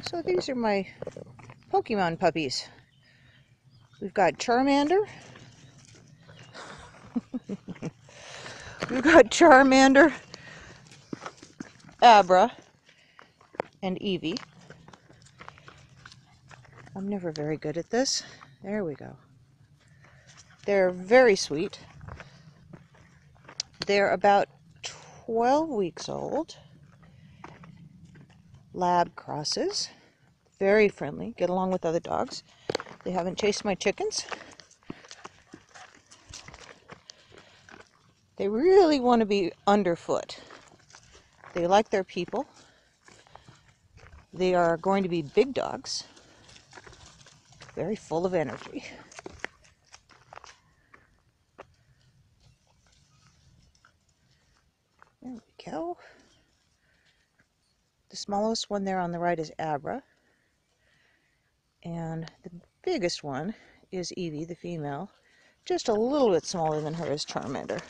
So these are my Pokemon puppies. We've got Charmander. We've got Charmander, Abra, and Evee. I'm never very good at this. There we go. They're very sweet. They're about 12 weeks old. Lab crosses. Very friendly. Get along with other dogs. They haven't chased my chickens. They really want to be underfoot. They like their people. They are going to be big dogs. Very full of energy. There we go. The smallest one there on the right is Abra. And the biggest one is Evee, the female. Just a little bit smaller than her is Charmander.